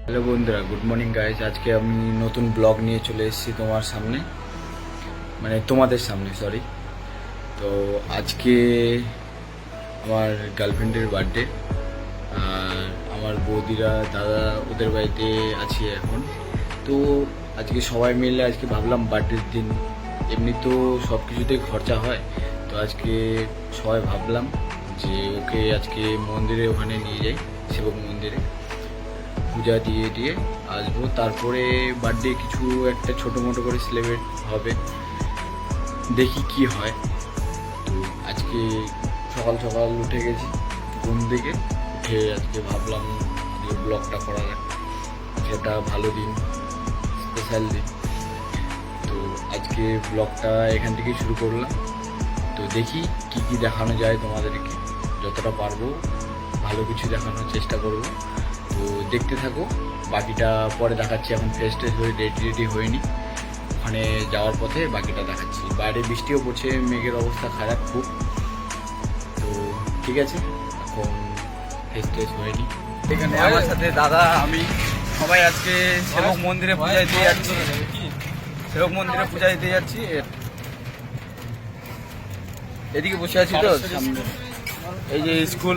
Hello বন্ধুরা, good morning guys. আজকে আমি নতুন ব্লগ নিয়ে চলে এসেছি তোমার সামনে, মানে তোমাদের সামনে, সরি। তো আজকে আমার গার্লফ্রেন্ডের বার্থডে, আর আমার বৌদিরা দাদা ওদের বাড়িতে আছি এখন। তো আজকে সবাই মিলে আজকে ভাবলাম বার্থডের দিন এমনি তো সব কিছুতেই খরচা হয়, তো আজকে সবাই ভাবলাম যে ওকে আজকে মন্দিরে ওখানে নিয়ে যাই, শিবক মন্দিরে পূজা দিয়ে আসবো। তারপরে বার্থডে কিছু একটা ছোটো মোটো করে সেলিব্রেট হবে, দেখি কি হয়। তো আজকে সকাল সকাল উঠে গেছি ঘুম থেকে, উঠে আজকে ভাবলাম যে ব্লগটা করা যায়, সেটা ভালো দিন, স্পেশাল দিন। তো আজকে ব্লগটা এখান থেকেই শুরু করলাম। তো দেখি কি কি দেখানো যায় তোমাদেরকে, যতটা পারবো ভালো কিছু দেখানোর চেষ্টা করব। তো দেখতে থাকো, বাকিটা পরে দেখাচ্ছি। এখন ফ্রেশ ট্রেশ হয়ে রেডি হয়নি, ওখানে যাওয়ার পথে বাকিটা দেখাচ্ছি। বাইরে বৃষ্টিও পড়ছে, মেঘের অবস্থা খারাপ খুব। তো ঠিক আছে, এখন ফ্রেশ ট্রেশ হয়নি। এখানে আমার সাথে দাদা, আমি সবাই আজকে সেবক মন্দিরে পূজা দিতে যাচ্ছি। সেবক মন্দিরে পূজা দিতে যাচ্ছি। এদিকে বসে আছি তো সামনে, এই যে স্কুল,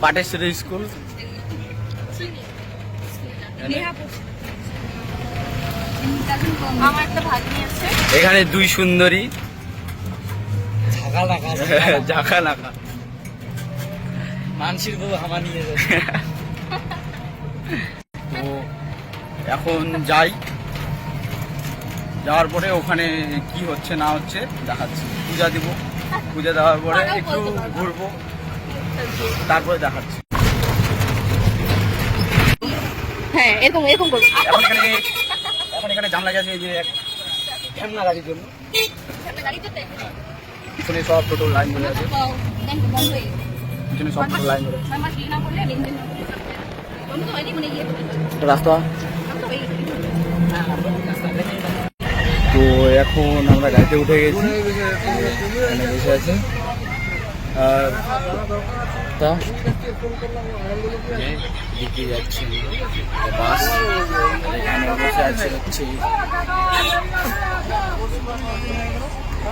পাটেশ্বরী স্কুল। এখানে দুই সুন্দরী ঝাঁকা নাকা মানসির বউ হামা নিয়ে যাচ্ছে। তো এখন যাই, যাওয়ার পরে ওখানে কি হচ্ছে না হচ্ছে দেখাচ্ছি। পূজা দিব, পূজা দেওয়ার পরে একটু ঘুরবো, তারপরে দেখাচ্ছি। হ্যাঁ, এরকম করবো। এখন এখানে জাম লাগে আছে, এই যে ঠ্যামনা গাড়ির জন্য। পিছনে সব টোটো লাইন ধরে আছে, পিছনে সব টোটো লাইন ধরে আছে। রাস্তা। তো এখন আমরা গাড়িতে উঠে গেছি, এখানে বসে আছে। আর তা দিকে যাচ্ছি বাস, এখানে বসে আছে হচ্ছে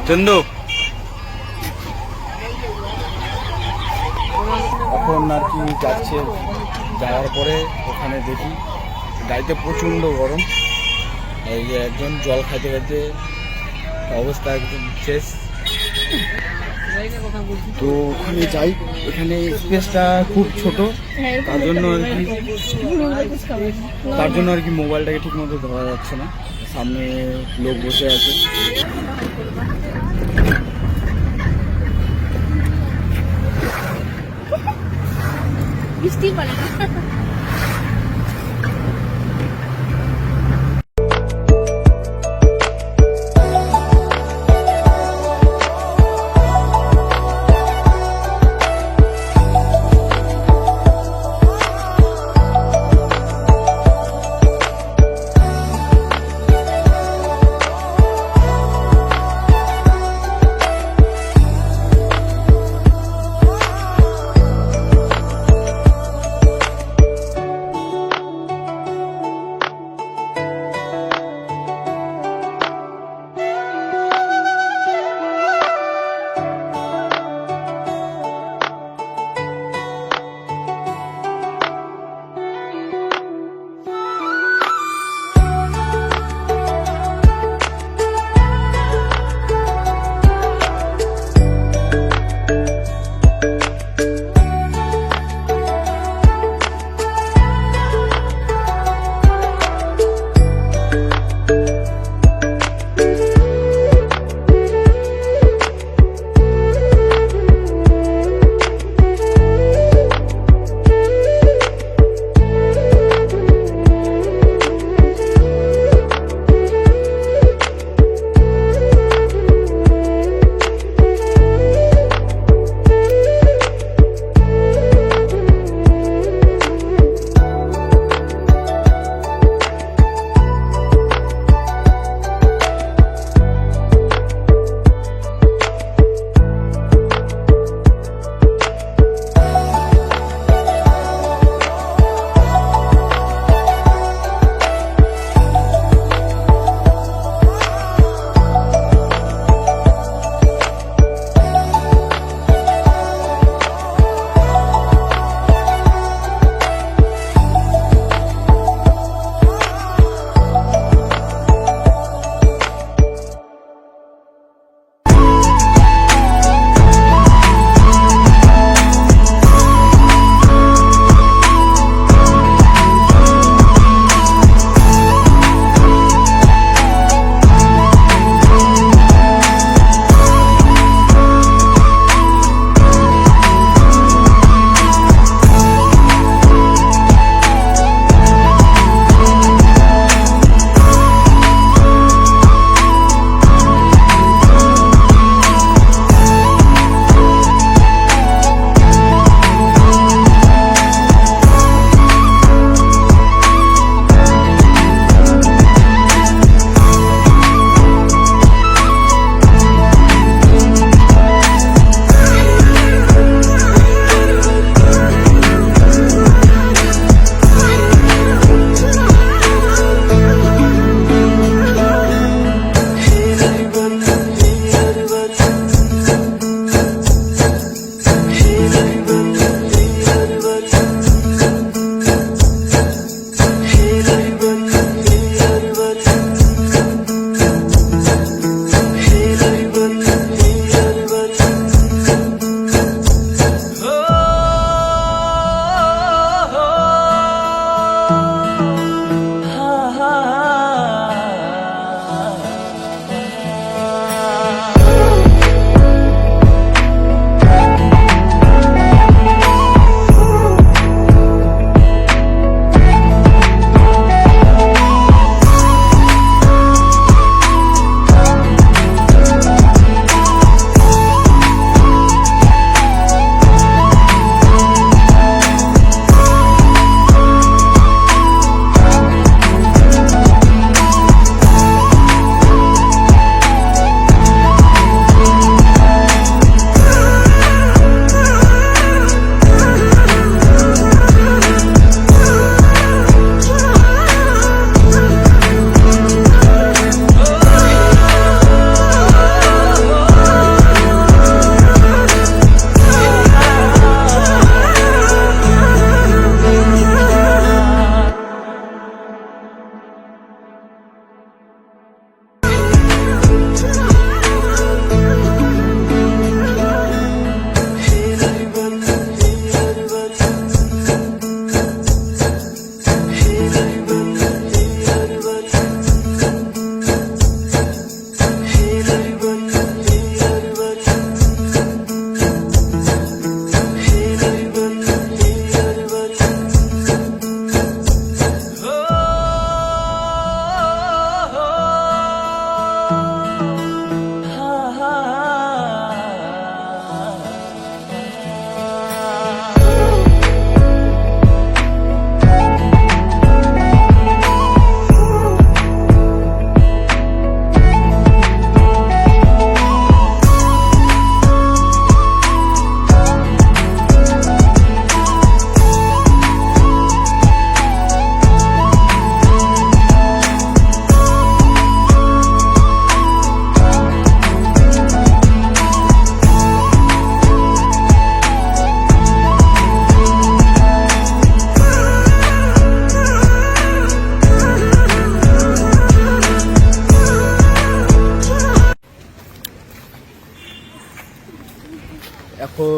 চন্দু। এখন আর কি যাচ্ছে, যাওয়ার পরে ওখানে দেখি গাড়িতে প্রচণ্ড গরম। এই যে একজন জল খাইতে খাইতে অবস্থা একদম শেষ। তো ওখানে যাই, এখানে স্পেসটা খুব ছোট, তার জন্য আর কি মোবাইলটাকে ঠিক মতো ধরা যাচ্ছে না। সামনে লোক বসে আছে। বৃষ্টির পানি।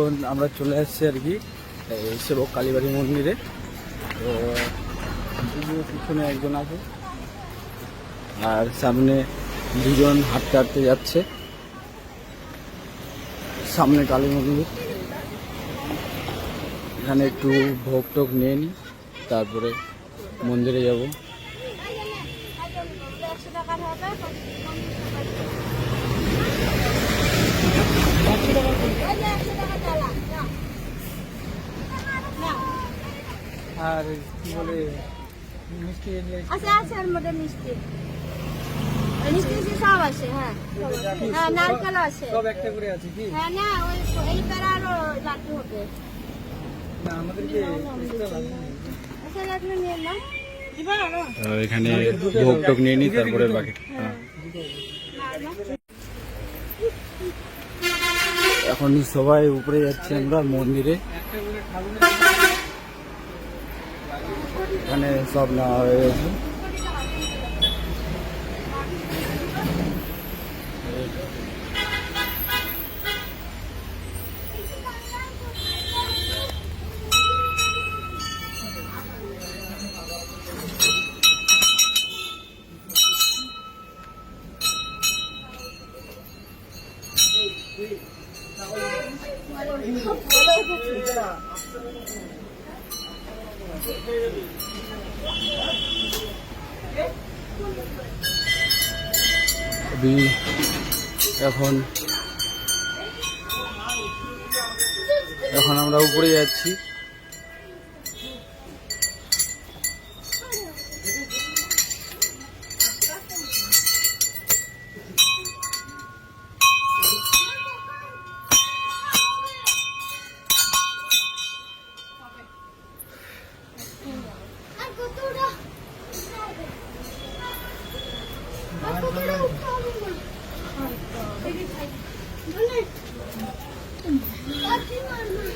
এখন আমরা চলে আসছি আর কি এই সেবক কালীবাড়ি মন্দিরে। তো যদিও পিছনে একজন আছে আর সামনে দুজন হাঁটতে হাঁটতে যাচ্ছে। সামনে কালী মন্দির, এখানে একটু ভোগ টোগ নিয়ে নিই, তারপরে মন্দিরে যাব। আর কি বলে মিষ্টি আছে আছে এর মধ্যে মিষ্টি মিষ্টি সব আছে। হ্যাঁ হ্যাঁ নারকেল আছে, সব একটা করে আছে কি? হ্যাঁ না ওই এই প্যারা আরো লাড্ডু হবে। না আমাদেরকে আচ্ছা লাড্ডু নিয়ে নাও। এখানে ভোগ টোগ নিয়ে নিই, তারপরে বাকি। এখন সবাই উপরে যাচ্ছি আমরা মন্দিরে। এখানে সব নেওয়া হয়ে গেছে। এখন আমরা উপরে যাচ্ছি।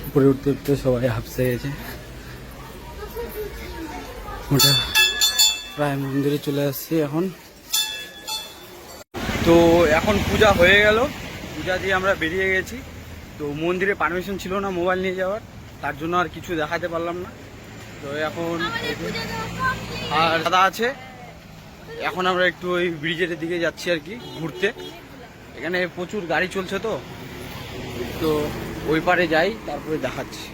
উপরে উঠতে উঠতে সবাই হাঁপসে গেছে। ওটা প্রায় মন্দিরে চলে আসছি এখন। তো এখন পূজা হয়ে গেল, পূজা দিয়ে আমরা বেরিয়ে গেছি। তো মন্দিরে পারমিশন ছিল না মোবাইল নিয়ে যাওয়ার, তার জন্য আর কিছু দেখাতে পারলাম না। তো এখন আর দাদা আছে, এখন আমরা একটু ওই ব্রিজের দিকে যাচ্ছি আর কি ঘুরতে। এখানে প্রচুর গাড়ি চলছে, তো ওই পারে যাই, তারপরে দেখাচ্ছি।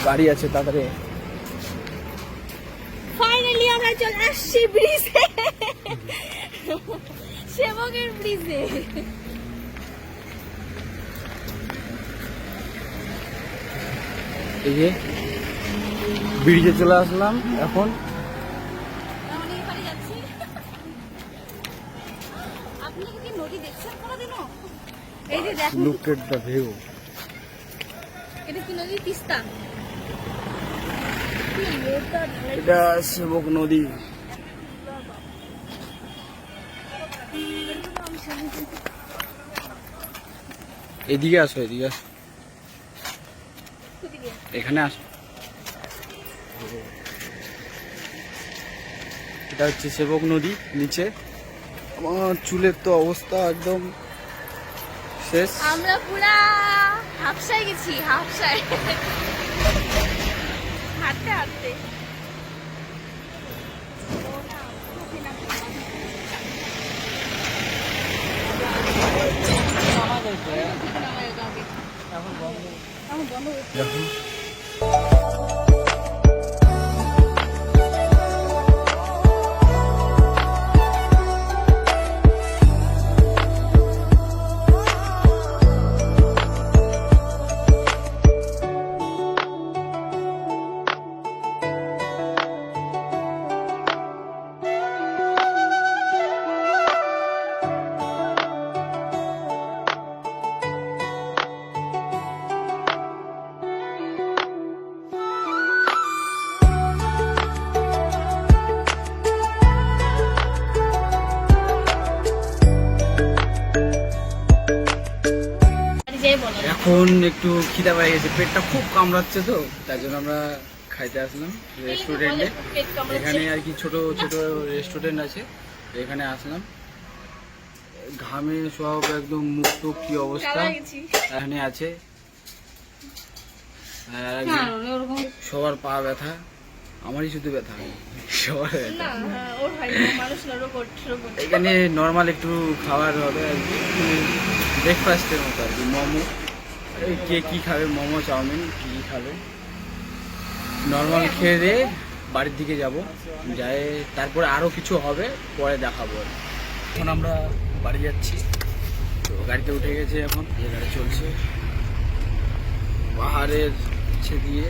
গাড়ি আছে তাড়াতাড়ি। ফাইনালি আমরা চলে আসছি ব্রিজে, সেবকের ব্রিজে। এই যে ব্রিজে চলে আসলাম এখন। আমরা এই পারে যাচ্ছি। আপনি কি নদী দেখছেন কোনোদিনও? এই যে দেখুন, লুক এট দ্য ভিউ। এটা কি নদী? তিস্তা। এটা সেবক নদী। এদিকে আসো, এদিকে আসো, এখানে আসো। এটা হচ্ছে সেবক নদী। নিচে আমার চুলের তো অবস্থা একদম শেষ। আমরা পুরা হাফসায় গেছি, হাফসায় হাঁটতে হাঁটতে। দেখুন এখন একটু খিদা পেয়ে গেছে, পেটটা খুব কামড়াচ্ছে, তো তাই জন্য আমরা খাইতে আসলাম রেস্টুরেন্টে। এখানে আর কি ছোট ছোট রেস্টুরেন্ট আছে, এখানে আসলাম। ঘামে সব একদম মুক্ত, কি অবস্থা এখানে আছে। আর একদম সবার পা ব্যথা, আমারই শুধু ব্যথা, সবার ব্যথা। এখানে নর্মাল একটু খাবার হবে আর কি, ব্রেকফাস্টের মতো আর কি। মোমো, কে কী খাবে, মোমো চাউমিন কী কী খাবে, নর্মাল খেয়ে দিয়ে বাড়ির দিকে যাব। যাই তারপরে আরও কিছু হবে, পরে দেখাবো। এখন আমরা বাড়ি যাচ্ছি, তো গাড়িতে উঠে গেছে। এখন যে গাড়ি চলছে পাহাড়ের নিচে দিয়ে।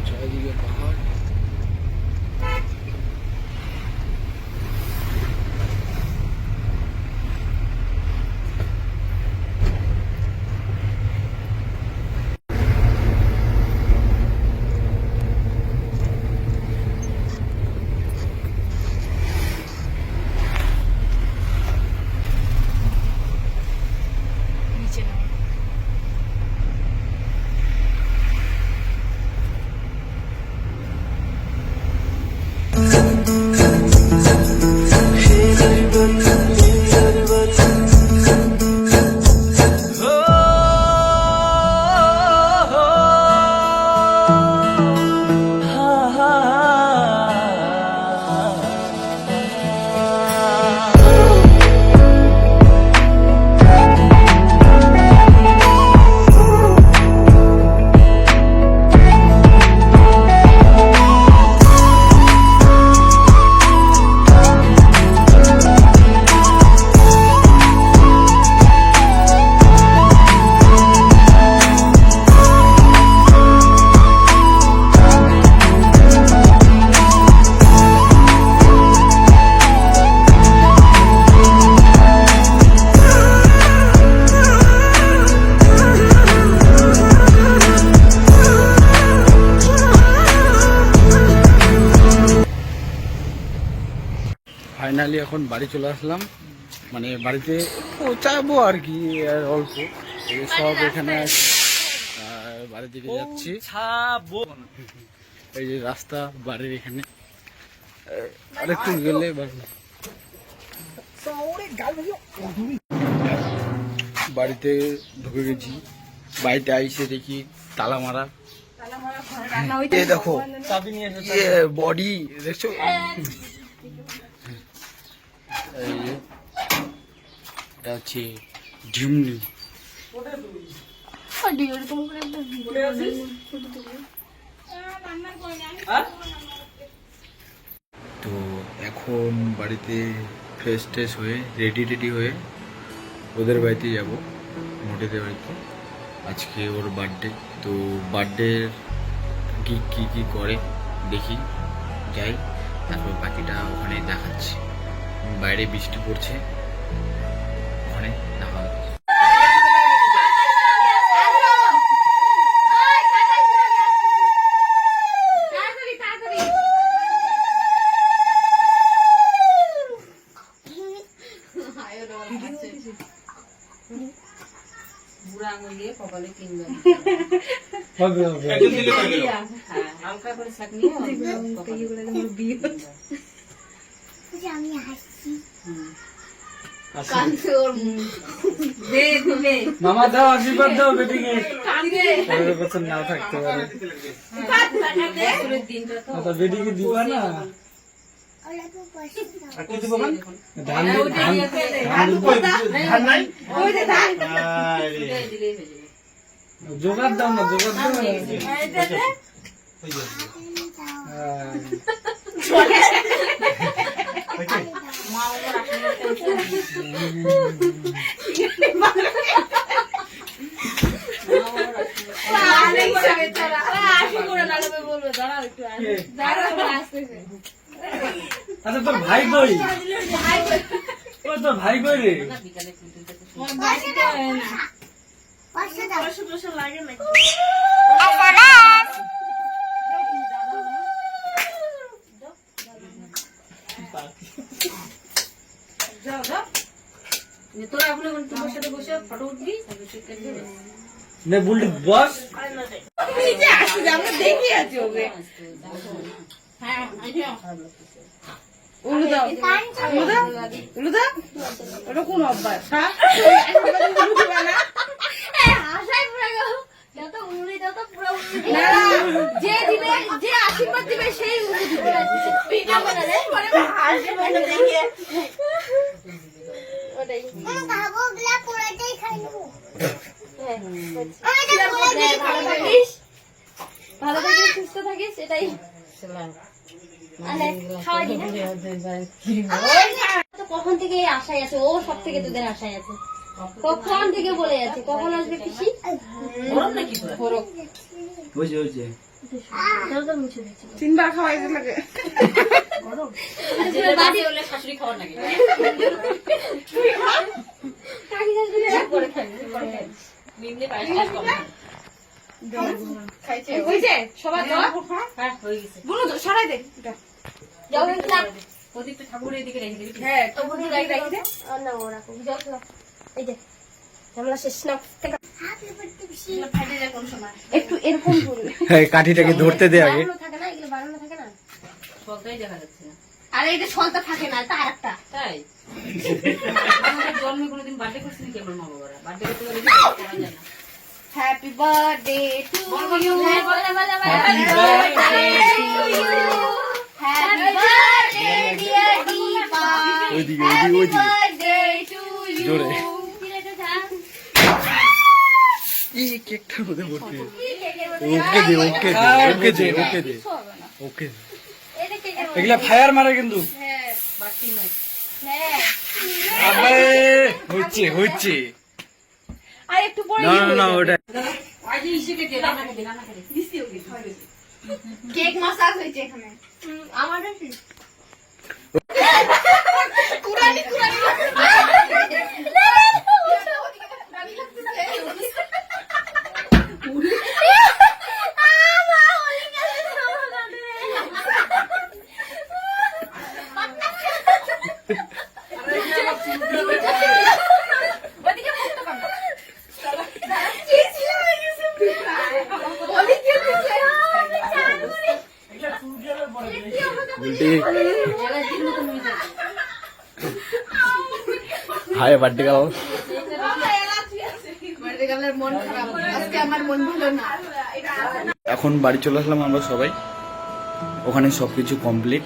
চারিদিকে পাহাড়। ফাইনালি এখন বাড়ি চলে আসলাম, মানে বাড়িতে পৌঁছাবো আর কি, আর অল্প এই সব এখানে বাড়ির দিকে যাচ্ছি। এই যে রাস্তা বাড়ির এখানে, আরেকটু গেলে বাড়িতে ঢুকে গেছি। বাড়িতে আইসে দেখি তালা মারা। এই দেখো বডি দেখছো, এই যে এটা হচ্ছে ঝিমনি। তো এখন বাড়িতে ফ্রেশ ট্রেশ হয়ে রেডি হয়ে ওদের বাড়িতে যাব, মোটেদের বাড়িতে। আজকে ওর বার্থডে, তো বার্থডের কি কি করে দেখি, যাই, তারপর বাকিটা ওখানে দেখাচ্ছি। বাইরে বৃষ্টি পড়ছে, ওখানে দেখা হচ্ছে। বুড়া আঙুল দিয়ে কপালে কিনবে, হালকা করে শাক নিয়ে আমি হাসছি। মামা দাও, আশীর্বাদ দাও বেটিকে, বছর না থাকতে পারে, বেটিকে দিবা না। জোগাড় দাও না, জোগাড় দাও না। আচ্ছা তোর ভাই কই? তোর ভাই কই রে? যাও যাও তোরা এখন তোমার সাথে বসে ফটো উঠবি তারপর সেটা দেবে নে বুলটি বস নিচে আসি আমরা দেখি আছি ওকে হ্যাঁ উলু দাও উলু দাও ওটা কোন অভ্যাস হ্যাঁ উলু দিবা না আশায় পুরো গেল যত উড়ে যত পুরো না, যে দিবে যে আশীর্বাদ দিবে সেই উড়ে দিবে ভিডিও করে দে পরে হাসি মানে দেখে ওটাই খাবো গুলা পুরোটাই খাই নেবো ভালো থাকিস ভালো থাকিস সুস্থ থাকিস এটাই খাওয়াই দিই না তো কখন থেকে এই আশায় আছে ও সব থেকে তোদের আশায় আছে কখন থেকে বলে যাচ্ছে কখন আসবে পিসি গরম নাকি পুরো বুঝে বুঝে মুছে দিচ্ছি তিনবার খাওয়াইতে লাগে বাড়ি হলে শাশুড়ি খাওয়ার লাগে কাকি শাশুড়ি পরে খাবি নিম্নে পায়েস কম খাইছে হইছে সবার দাও হ্যাঁ হয়ে গেছে বলো তো সরাই দে এটা যাও না প্রদীপটা ঠাকুরের এদিকে রেখে দিবি হ্যাঁ তো বুঝি রাখি দে না ও রাখো যাও না এই যে আমরা শেষ না ফাইটে যায় কোন সময় একটু এরকম করবে হ্যাঁ কাঠিটাকে ধরতে দে আগে বাড়ানো থাকে না এগুলো বাড়ানো থাকে না সবটাই দেখা যাচ্ছে না আরে এটা সলতা থাকে না তা আরেকটা তাই আমাদের জন্মে কোনোদিন বার্থডে করছি নাকি আমার মা বাবারা বার্থডে করতে গেলে করা যায় না হ্যাপি বার্থডে টু ইউ হ্যাঁ বলে বলে happy birthday to you happy birthday dear Deepa ওইদিকে ওইদিকে বার্থডে টু ইউ জোরে সিলেটে যান এই কেকটার মধ্যে ভর্তি ওকে দে ওকে দে ওকে দে ওকে দে ওকে দে এটা কে কে এগুলা ফায়ার মারে কিন্তু বাড়তি নয় হ্যাঁ আবে হচ্ছে হচ্ছে আর একটু পরে না না না ওটা আজ ইসেকে দে রান্না করে কেক মাসাজ হয়েছে এখানে আমাদের কুরানি কুরানি বলতে হাই বার্থডে গাও মন খারাপ আজকে আমার মন ভালো না এখন বাড়ি চলে আসলাম আমরা সবাই ওখানে সবকিছু কমপ্লিট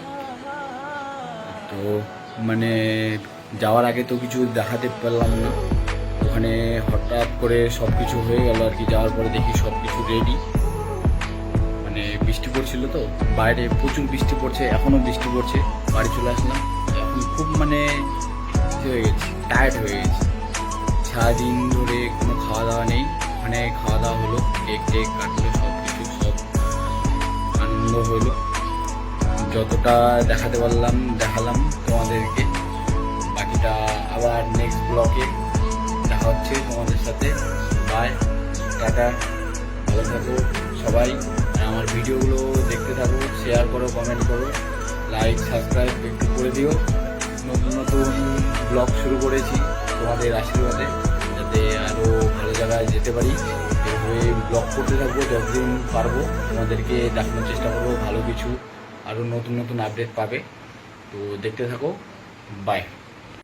তো মানে যাওয়ার আগে তো কিছু দেখাতে পারলাম না ওখানে হঠাৎ করে সবকিছু হয়ে গেল আর কি যাওয়ার পরে দেখি সবকিছু রেডি মানে বৃষ্টি পড়ছিল তো বাইরে প্রচুর বৃষ্টি পড়ছে এখনো বৃষ্টি পড়ছে বাড়ি চলে আসলাম এখন খুব মানে হয়ে গেছি টায়ার্ড হয়ে গেছি সারাদিন ধরে কোনো খাওয়া দাওয়া নেই ওখানে খাওয়া দাওয়া হলো কেক টেক কাটলো সব কিছু সব আনন্দ হলো যতটা দেখাতে পারলাম দেখালাম তোমাদেরকে বাকিটা আবার নেক্সট ব্লগে দেখা হচ্ছে তোমাদের সাথে বাই টাটা ভালো থাকো সবাই আর আমার ভিডিওগুলো দেখতে থাকো শেয়ার করো কমেন্ট করো লাইক সাবস্ক্রাইব একটু করে দিও নতুন নতুন ব্লগ শুরু করেছি তোমাদের আশীর্বাদে যাতে আরও ভালো জায়গায় যেতে পারি এভাবে ব্লগ করতে থাকবো যতদিন পারবো তোমাদেরকে দেখানোর চেষ্টা করবো ভালো কিছু আরও নতুন নতুন আপডেট পাবে তো দেখতে থাকো বাই